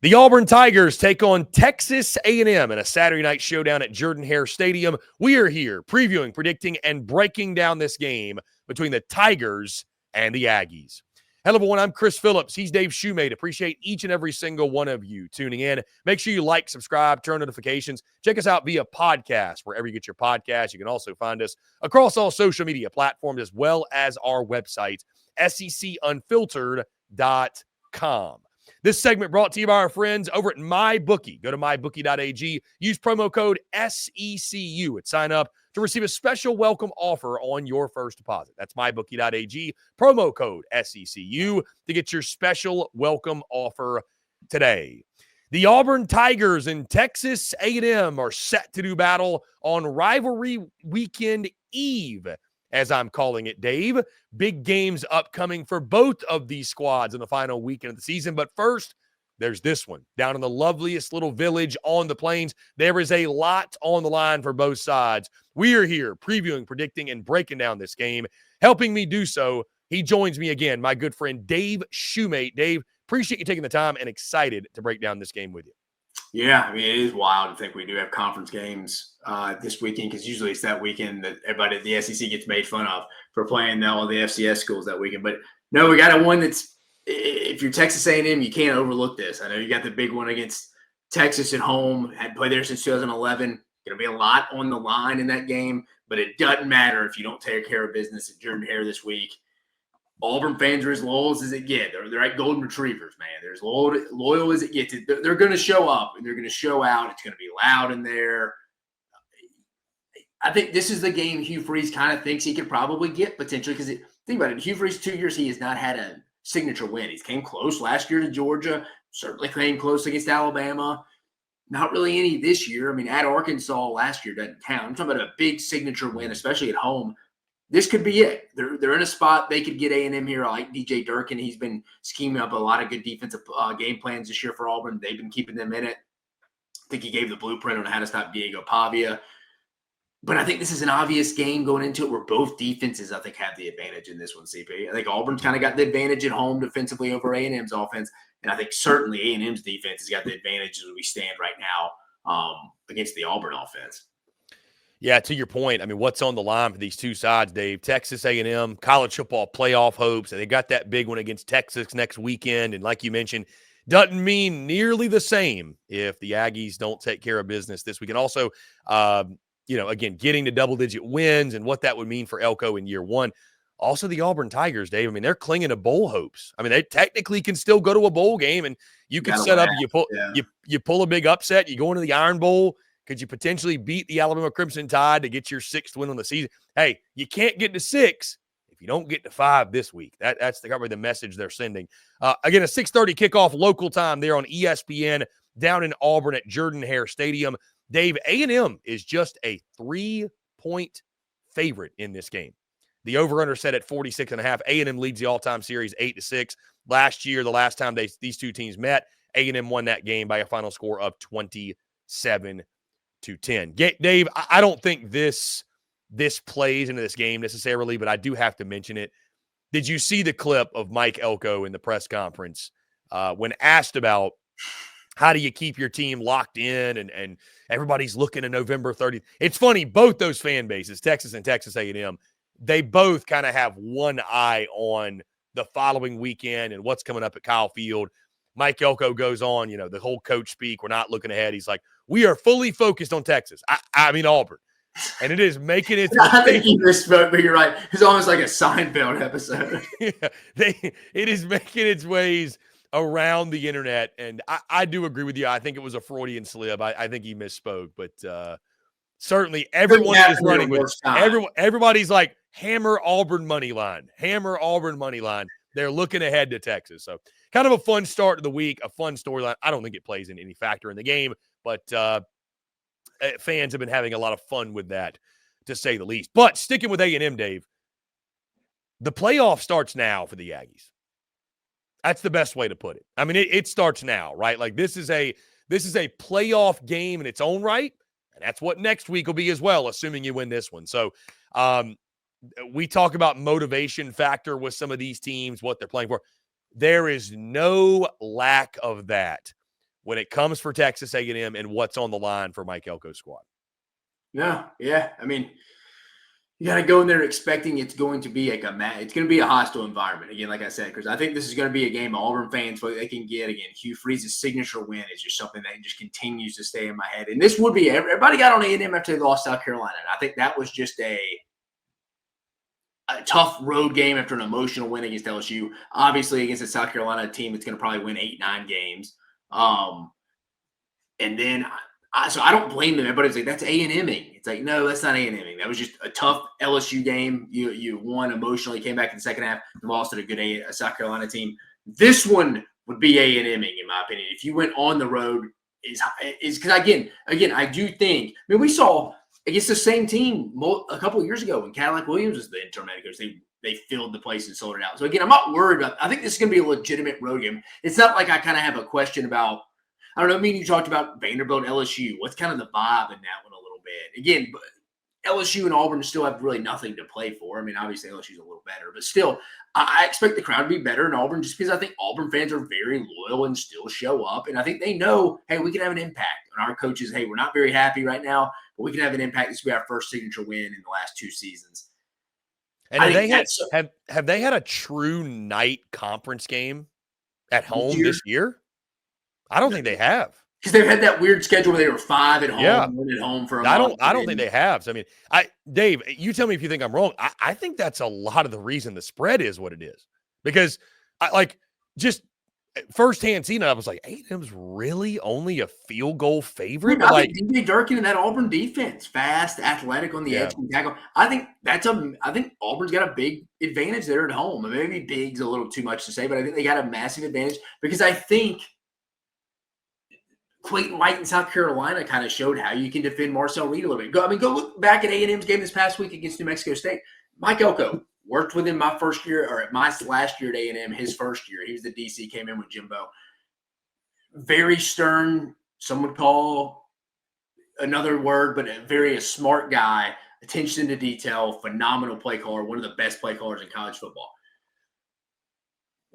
The Auburn Tigers take on Texas A&M in a Saturday night showdown at Jordan-Hare Stadium. We are here previewing, predicting, and breaking down this game between the Tigers and the Aggies. Hello, everyone. I'm Chris Phillips. He's Dave Shumate. Appreciate each and every single one of you tuning in. Make sure you like, subscribe, turn notifications. Check us out via podcast, wherever you get your podcasts. You can also find us across all social media platforms, as well as our website, SECUnfiltered.com. This segment brought to you by our friends over at MyBookie. Go to mybookie.ag. Use promo code SECU at sign up to receive a special welcome offer on your first deposit. That's mybookie.ag. Promo code SECU to get your special welcome offer today. The Auburn Tigers and Texas A&M are set to do battle on rivalry weekend eve, as I'm calling it, Dave. Big games upcoming for both of these squads in the final weekend of the season. But first, there's this one. Down in the loveliest little village on the plains, there is a lot on the line for both sides. We are here previewing, predicting, and breaking down this game. Helping me do so, he joins me again, my good friend Dave Shumate. Dave, appreciate you taking the time and excited to break down this game with you. Yeah, I mean, it is wild to think we do have conference games this weekend, because usually it's that weekend that everybody at the SEC gets made fun of for playing all the FCS schools that weekend. But no, we got one that's, if you're Texas A&M, you can't overlook this. I know you got the big one against Texas at home, had played there since 2011. Going to be a lot on the line in that game, but it doesn't matter if you don't take care of business at Jordan-Hare this week. Auburn fans are as loyal as it gets. They're like golden retrievers, man. They're as loyal as it gets. They're going to show up, and they're going to show out. It's going to be loud in there. I think this is the game Hugh Freeze kind of thinks he could probably get potentially, because think about it. Hugh Freeze, 2 years, he has not had a signature win. He came close last year to Georgia, certainly came close against Alabama. Not really any this year. I mean, at Arkansas last year doesn't count. I'm talking about a big signature win, especially at home. This could be it. They're in a spot they could get A&M here. I like DJ Durkin. He's been scheming up a lot of good defensive game plans this year for Auburn. They've been keeping them in it. I think he gave the blueprint on how to stop Diego Pavia. But I think this is an obvious game going into it where both defenses, I think, have the advantage in this one, CP. I think Auburn's kind of got the advantage at home defensively over A&M's offense. And I think certainly A&M's defense has got the advantage as we stand right now against the Auburn offense. Yeah, to your point, I mean, what's on the line for these two sides, Dave? Texas A&M, college football playoff hopes, and they got that big one against Texas next weekend. And like you mentioned, doesn't mean nearly the same if the Aggies don't take care of business this week. And also, again, getting to double-digit wins and what that would mean for Elko in year one. Also, the Auburn Tigers, Dave, I mean, they're clinging to bowl hopes. I mean, they technically can still go to a bowl game, and you can set up, you pull a big upset, you go into the Iron Bowl. Could you potentially beat the Alabama Crimson Tide to get your 6th win on the season? Hey, you can't get to 6 if you don't get to 5 this week. That's probably the message they're sending. Again, a 6:30 kickoff local time there on ESPN down in Auburn at Jordan-Hare Stadium. Dave, A&M is just a 3-point favorite in this game. The over-under set at 46.5. A&M leads the all-time series 8-6. Last year, the last time these two teams met, A&M won that game by a final score of 27-10. Dave, I don't think this plays into this game necessarily, but I do have to mention it. Did you see the clip of Mike Elko in the press conference when asked about how do you keep your team locked in and everybody's looking at November 30th? It's funny, both those fan bases, Texas and Texas A&M, they both kind of have one eye on the following weekend and what's coming up at Kyle Field. Mike Elko goes on, the whole coach speak. We're not looking ahead. He's like, we are fully focused on Texas. I mean, Auburn. And it is making its I think he misspoke, but you're right. It's almost like a Seinfeld episode. Yeah, it is making its ways around the internet. And I do agree with you. I think it was a Freudian slip. I think he misspoke. But certainly everyone is running with everybody's like, hammer Auburn money line. Hammer Auburn money line. They're looking ahead to Texas. So kind of a fun start to the week, a fun storyline. I don't think it plays in any factor in the game, but fans have been having a lot of fun with that, to say the least. But sticking with A&M, Dave, the playoff starts now for the Aggies. That's the best way to put it. I mean, it starts now, right? Like this is a playoff game in its own right, and that's what next week will be as well, assuming you win this one. So we talk about motivation factor with some of these teams, what they're playing for. There is no lack of that when it comes for Texas A&M and what's on the line for Mike Elko's squad. No, yeah. I mean, you got to go in there expecting it's going to be like it's going to be a hostile environment. Again, like I said, because I think this is going to be a game Auburn fans they can get. Again, Hugh Freeze's signature win is just something that just continues to stay in my head. And this would be everybody got on A&M after they lost South Carolina. And I think that was just a tough road game after an emotional win against LSU. Obviously, against a South Carolina team that's going to probably win 8-9 games. And then so I don't blame them. Everybody's like, that's A&Ming. It's like, no, that's not A&Ming. That was just a tough LSU game. You won emotionally, came back in the second half, and lost to a good South Carolina team. This one would be A&Ming, in my opinion. If you went on the road, is because again, I do think. I mean, we saw against the same team a couple of years ago when Cadillac Williams was the interim head coach. They filled the place and sold it out. So again, I'm not worried about. I think this is going to be a legitimate road game. It's not like I kind of have a question about. I don't know. I mean, you talked about Vanderbilt, LSU. What's kind of the vibe in that one a little bit? Again, LSU and Auburn still have really nothing to play for. I mean, obviously LSU's a little better, but still, I expect the crowd to be better in Auburn just because I think Auburn fans are very loyal and still show up. And I think they know, hey, we can have an impact on our coaches. Hey, we're not very happy right now, but we can have an impact. This will be our first signature win in the last 2 seasons. And have they had a true night conference game at home this year? I don't think they have. Because they've had that weird schedule where they were 5 at home, 1 at home for a month. I don't think they have. So, I mean, Dave, you tell me if you think I'm wrong. I think that's a lot of the reason the spread is what it is. Because just firsthand seeing it, I was like, A&M's really only a field goal favorite. Dude, I think DJ Durkin and that Auburn defense, fast, athletic on the edge and tackle. I think Auburn's got a big advantage there at home. Maybe big's a little too much to say, but I think they got a massive advantage because I think Clayton White in South Carolina kind of showed how you can defend Marcel Reed a little bit. Go look back at A&M's game this past week against New Mexico State. Mike Elko worked with him my first year, or my last year at A&M, his first year. He was the DC, came in with Jimbo. Very stern, some would call another word, but a smart guy, attention to detail, phenomenal play caller, one of the best play callers in college football.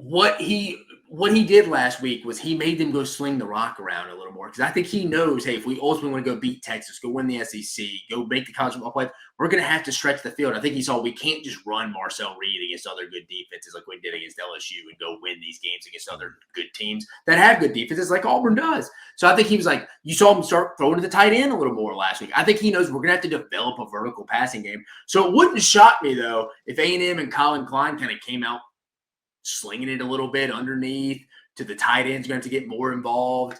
What he did last week was he made them go sling the rock around a little more because I think he knows, hey, if we ultimately want to go beat Texas, go win the SEC, go make the college football play, we're going to have to stretch the field. I think he saw we can't just run Marcel Reed against other good defenses like we did against LSU and go win these games against other good teams that have good defenses like Auburn does. So I think he was like, you saw him start throwing to the tight end a little more last week. I think he knows we're going to have to develop a vertical passing game. So it wouldn't shock me, though, if A&M and Colin Klein kind of came out slinging it a little bit underneath to the tight ends. Going to have to get more involved.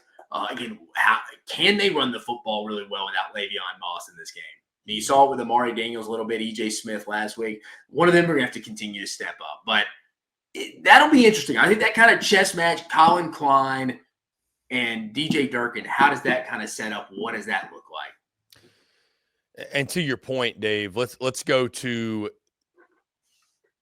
Again, how can they run the football really well without Le'Veon Moss in this game? I mean, you saw it with Amari Daniels a little bit, EJ Smith last week. One of them are going to have to continue to step up. But that'll be interesting. I think that kind of chess match, Colin Klein and DJ Durkin, how does that kind of set up? What does that look like? And to your point, Dave, let's go to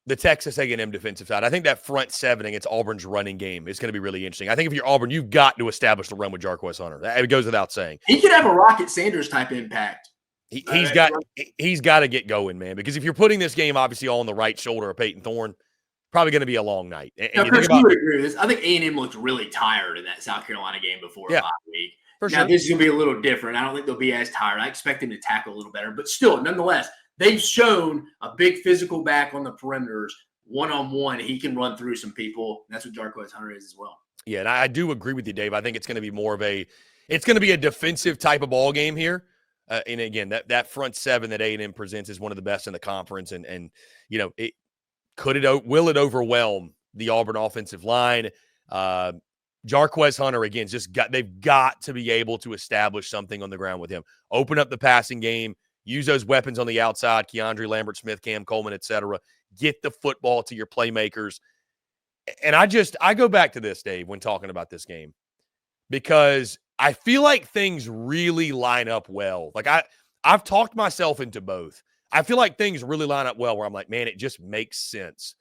the Texas A&M defensive side. I think that front 7 against Auburn's running game is going to be really interesting. I think if you're Auburn, you've got to establish the run with Jarquez Hunter. It goes without saying. He could have a Rocket Sanders type impact. He's got to get going, man, because if you're putting this game obviously all on the right shoulder of Peyton Thorne, probably going to be a long night. And now, Chris, you would agree with this. I think A&M looked really tired in that South Carolina game before last week. Now, this is going to be a little different. I don't think they'll be as tired. I expect them to tackle a little better. But still, nonetheless, they've shown a big physical back on the perimeters. One-on-one, he can run through some people. That's what Jarquez Hunter is as well. Yeah, and I do agree with you, Dave. I think it's going to be more of it's going to be a defensive type of ball game here. And again, that front 7 that A&M presents is one of the best in the conference. And you know, will it overwhelm the Auburn offensive line? Jarquez Hunter, again, they've got to be able to establish something on the ground with him. Open up the passing game, use those weapons on the outside, Keandre Lambert-Smith, Cam Coleman, etc. Get the football to your playmakers. And I go back to this, Dave, when talking about this game, because I feel like things really line up well. Like I've talked myself into both. I feel like things really line up well where I'm like, man, it just makes sense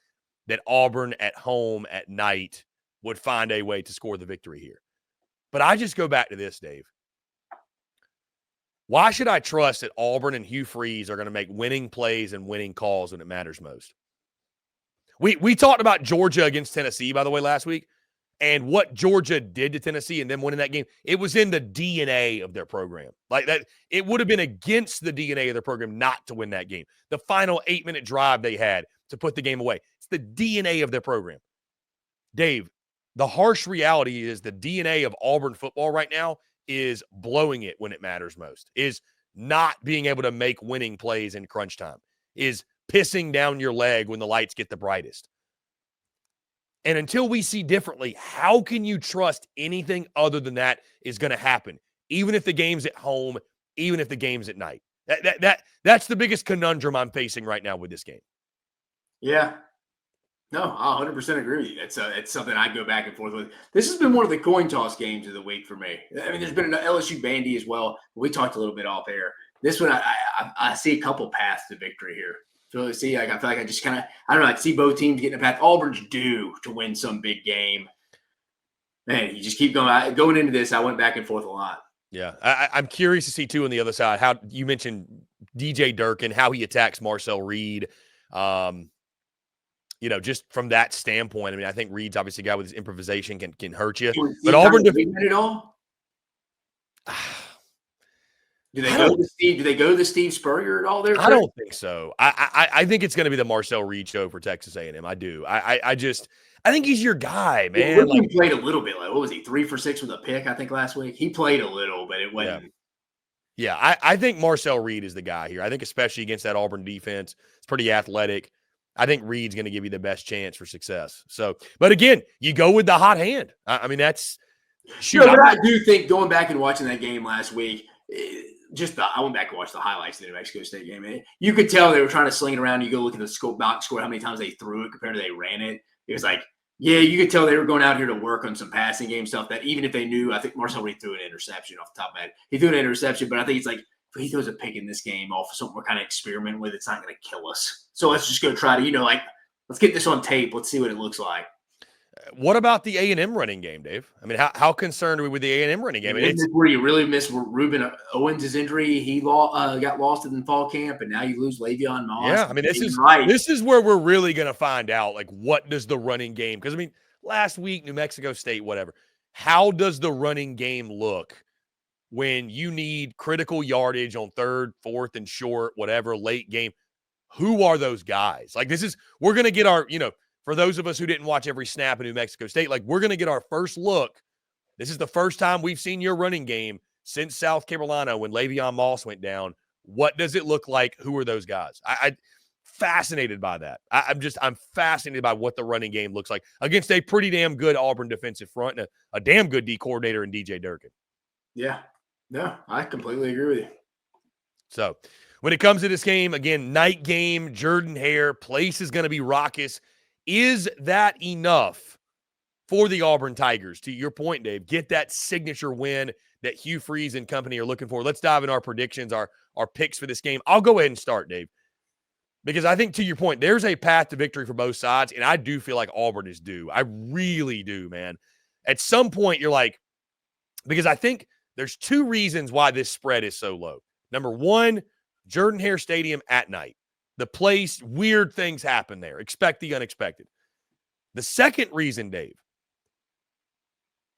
that Auburn at home at night would find a way to score the victory here. But I just go back to this, Dave. Why should I trust that Auburn and Hugh Freeze are going to make winning plays and winning calls when it matters most? We talked about Georgia against Tennessee, by the way, last week. And what Georgia did to Tennessee and them winning that game, it was in the DNA of their program. Like that, it would have been against the DNA of their program not to win that game. The final 8-minute drive they had to put the game away. It's the DNA of their program. Dave, the harsh reality is the DNA of Auburn football right now is blowing it when it matters most, is not being able to make winning plays in crunch time, is pissing down your leg when the lights get the brightest. And until we see differently, how can you trust anything other than that is going to happen, even if the game's at home, even if the game's at night? That's the biggest conundrum I'm facing right now with this game. Yeah. No, I 100% agree with you. It's something I go back and forth with. This has been one of the coin toss games of the week for me. I mean, there's been an LSU bandy as well. We talked a little bit off air. This one, I see a couple paths to victory here. I feel like I just kind of, I don't know, I see both teams getting a path. Auburn's due to win some big game. Man, you just keep going into this. I went back and forth a lot. Yeah, I'm curious to see, too, on the other side, how you mentioned DJ Durkin, how he attacks Marcel Reed. Just from that standpoint, I mean, I think Reed's obviously a guy with his improvisation can hurt you. But Auburn it all? Do they go to Steve Spurrier at all there? I don't think so. I think it's going to be the Marcel Reed show for Texas A&M. I do. I think he's your guy, man. He played a little bit. Like, what was he, 3 for 6 with a pick, I think, last week? He played a little, but it wasn't. Yeah, I think Marcel Reed is the guy here. I think especially against that Auburn defense, it's pretty athletic. I think Reed's going to give you the best chance for success. So, but again, you go with the hot hand. I mean, that's shoot. But I do think going back and watching that game last week, I went back and watched the highlights of the New Mexico State game. You could tell they were trying to sling it around. You go look at the box score, how many times they threw it compared to they ran it. It was like, yeah, you could tell they were going out here to work on some passing game stuff that even if they knew, I think Marcel Reed threw an interception off the top of my head. He threw an interception, but I think it's like, if he throws a pick in this game off of something we're kind of experimenting with, it's not going to kill us. So let's just go try to, let's get this on tape. Let's see what it looks like. What about the A&M running game, Dave? I mean, how concerned are we with the A&M running game? It's where you really miss Ruben Owens' injury. He got lost in fall camp, and now you lose Le'Veon Moss. Yeah, I mean, this is where we're really going to find out, what does the running game – because, I mean, last week, New Mexico State, whatever. How does the running game look when you need critical yardage on 3rd, 4th, and short, whatever, late game? Who are those guys? We're going to get our – for those of us who didn't watch every snap in New Mexico State, we're going to get our first look. This is the first time we've seen your running game since South Carolina when Le'Veon Moss went down. What does it look like? Who are those guys? I'm fascinated by that. I'm fascinated by what the running game looks like against a pretty damn good Auburn defensive front and a damn good D coordinator in DJ Durkin. Yeah. No, I completely agree with you. So when it comes to this game, again, night game, Jordan-Hare, place is going to be raucous. Is that enough for the Auburn Tigers? To your point, Dave, get that signature win that Hugh Freeze and company are looking for. Let's dive into our predictions, our picks for this game. I'll go ahead and start, Dave, because I think to your point, there's a path to victory for both sides, and I do feel like Auburn is due. I really do, man. At some point, you're like, because I think there's 2 reasons why this spread is so low. Number 1, Jordan-Hare Stadium at night. The place, weird things happen there. Expect the unexpected. The second reason, Dave,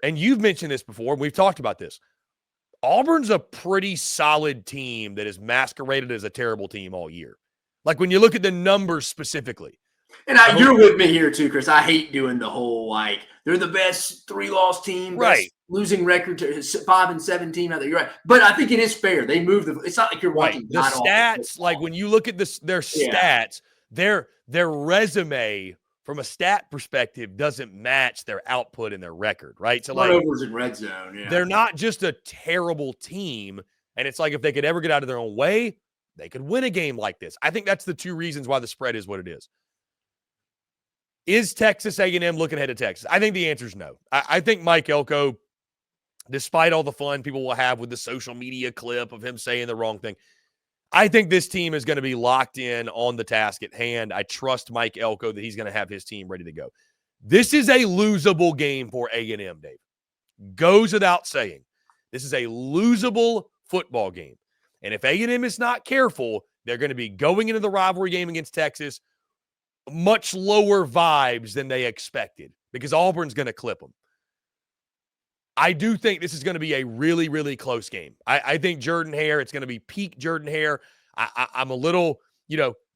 and you've mentioned this before, we've talked about this. Auburn's a pretty solid team that is masqueraded as a terrible team all year. When you look at the numbers specifically. And you're with me here too, Chris. I hate doing the whole they're the best 3-loss team, right? Losing record to 5-7 team out there. You're right, but I think it is fair. They move it's not like you're watching the stats. When you look at their stats, their resume from a stat perspective doesn't match their output and their record, right? So turnovers in red zone. Yeah, they're not just a terrible team, and it's if they could ever get out of their own way, they could win a game like this. I think that's the 2 reasons why the spread is what it is. Is Texas A&M looking ahead of Texas? I think the answer is no. I think Mike Elko, despite all the fun people will have with the social media clip of him saying the wrong thing, I think this team is going to be locked in on the task at hand. I trust Mike Elko that he's going to have his team ready to go. This is a losable game for A&M, Dave. Goes without saying. This is a losable football game. And if A&M is not careful, they're going to be going into the rivalry game against Texas much lower vibes than they expected because Auburn's going to clip them. I do think this is going to be a really, really close game. I think Jordan-Hare, it's going to be peak Jordan-Hare. I'm a little,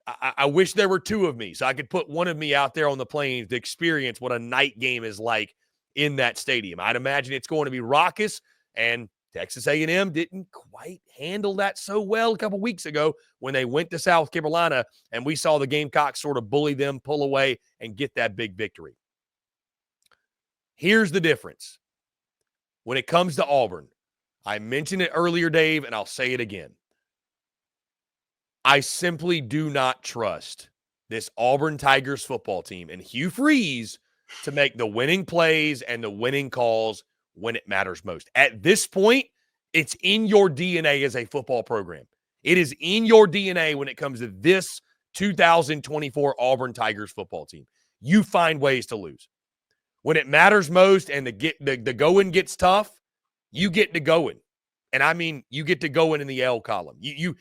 I wish there were two of me so I could put one of me out there on the plains to experience what a night game is like in that stadium. I'd imagine it's going to be raucous, and Texas A&M didn't quite handle that so well a couple weeks ago when they went to South Carolina, and we saw the Gamecocks sort of bully them, pull away, and get that big victory. Here's the difference. When it comes to Auburn, I mentioned it earlier, Dave, and I'll say it again. I simply do not trust this Auburn Tigers football team and Hugh Freeze to make the winning plays and the winning calls when it matters most. At this point, it's in your DNA as a football program. It is in your DNA when it comes to this 2024 Auburn Tigers football team. You find ways to lose. When it matters most and the going gets tough, you get to going. And I mean, you get to going in the L column. You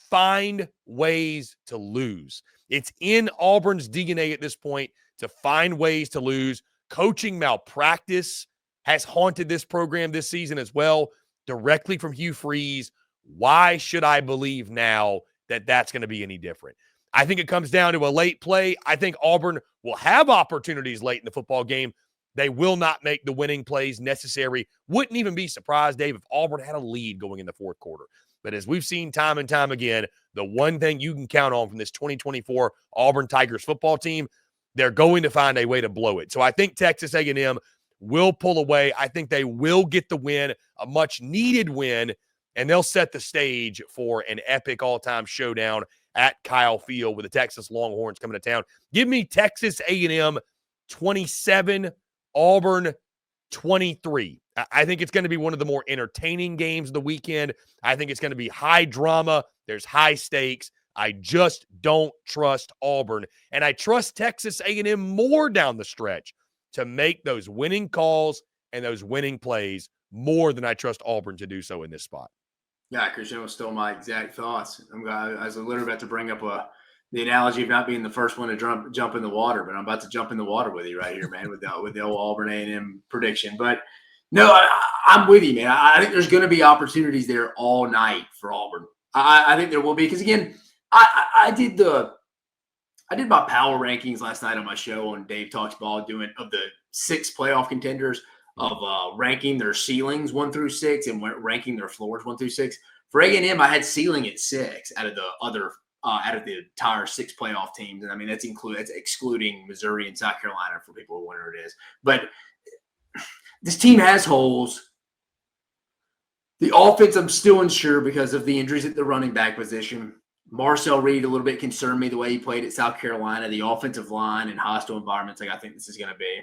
find ways to lose. It's in Auburn's DNA at this point to find ways to lose. Coaching malpractice has haunted this program this season as well, directly from Hugh Freeze. Why should I believe now that that's going to be any different? I think it comes down to a late play. I think Auburn will have opportunities late in the football game. They will not make the winning plays necessary. Wouldn't even be surprised, Dave, if Auburn had a lead going in the fourth quarter. But as we've seen time and time again, the one thing you can count on from this 2024 Auburn Tigers football team, they're going to find a way to blow it. So I think Texas A&M will pull away. I think they will get the win, a much-needed win, and they'll set the stage for an epic all-time showdown at Kyle Field with the Texas Longhorns coming to town. Give me Texas A&M 27, Auburn 23. I think it's going to be one of the more entertaining games of the weekend. I think it's going to be high drama. There's high stakes. I just don't trust Auburn. And I trust Texas A&M more down the stretch to make those winning calls and those winning plays more than I trust Auburn to do so in this spot. Yeah, Cristiano stole my exact thoughts. I was literally about to bring up the analogy of not being the first one to jump in the water, but I'm about to jump in the water with you right here, man, with the old Auburn A&M prediction. But no, I'm with you, man. I think there's going to be opportunities there all night for Auburn. I think there will be because again, I did my power rankings last night on my show on Dave Talks Ball, of the 6 playoff contenders of ranking their ceilings 1 through 6 and ranking their floors 1 through 6. For A&M, I had ceiling at 6 out of the entire 6 playoff teams, and I mean that's excluding Missouri and South Carolina for people who wonder it is. But this team has holes. The offense, I'm still unsure because of the injuries at the running back position. Marcel Reed a little bit concerned me the way he played at South Carolina. The offensive line and hostile environments, like I think this is going to be.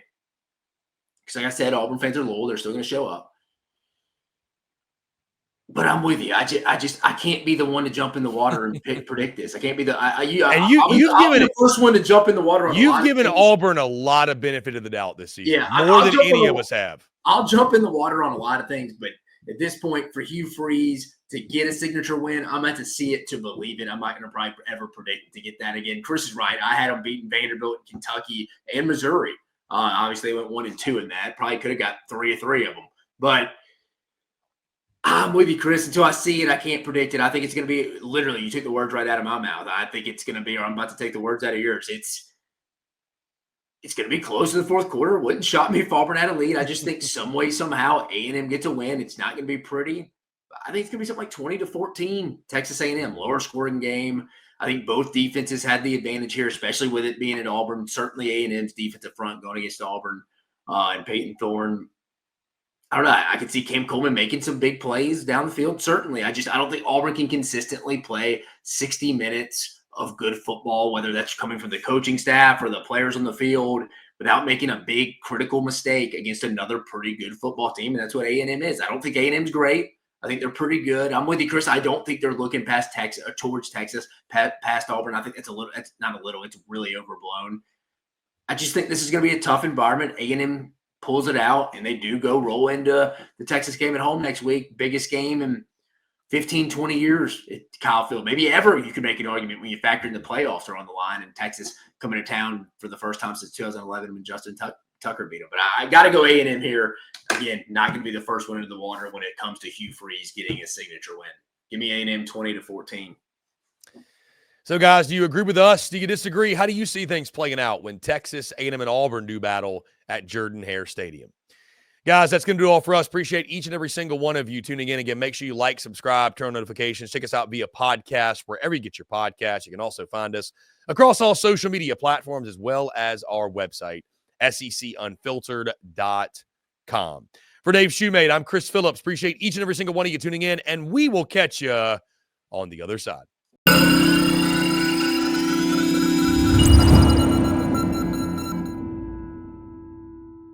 Because like I said, Auburn fans are loyal. They're still going to show up. But I'm with you. I can't be the one to jump in the water and predict this. I can't be the first one to jump in the water. You've given Auburn a lot of benefit of the doubt this season, more than any of us have. I'll jump in the water on a lot of things, but at this point, for Hugh Freeze to get a signature win, I'm going to see it to believe it. I'm not going to probably ever predict to get that again. Chris is right. I had them beating Vanderbilt, Kentucky, and Missouri. Obviously, they went 1 and 2 in that. Probably could have got 3 of them. But I'm with you, Chris. Until I see it, I can't predict it. I think it's going to be literally, you took the words right out of my mouth. I think it's going to be, or I'm about to take the words out of yours. It's going to be close to the fourth quarter. Wouldn't shock me if Auburn had a lead. I just think some way, somehow, A&M gets a win. It's not going to be pretty. I think it's going to be something like 20-14, Texas A&M, lower scoring game. I think both defenses had the advantage here, especially with it being at Auburn. Certainly A&M's defensive front going against Auburn and Peyton Thorne. I don't know. I could see Cam Coleman making some big plays down the field. Certainly. I don't think Auburn can consistently play 60 minutes of good football, whether that's coming from the coaching staff or the players on the field, without making a big critical mistake against another pretty good football team. And that's what A&M is. I don't think A&M's great. I think they're pretty good. I'm with you, Chris. I don't think they're looking past Texas or towards Texas, past Auburn. I think it's not a little, it's really overblown. I just think this is going to be a tough environment. A&M pulls it out, and they do go roll into the Texas game at home next week. Biggest game in 15, 20 years at Kyle Field. Maybe ever, you could make an argument when you factor in the playoffs are on the line and Texas coming to town for the first time since 2011 when Justin Tucker beat them. But I got to go A&M here. Again, not going to be the first one into the water when it comes to Hugh Freeze getting his signature win. Give me A&M 20-14. So, guys, do you agree with us? Do you disagree? How do you see things playing out when Texas, A&M, and Auburn do battle at Jordan-Hare Stadium? Guys, that's going to do all for us. Appreciate each and every single one of you tuning in. Again, make sure you like, subscribe, turn on notifications. Check us out via podcast, wherever you get your podcasts. You can also find us across all social media platforms as well as our website, SECUnfiltered.com. For Dave Shumate, I'm Chris Phillips. Appreciate each and every single one of you tuning in, and we will catch you on the other side.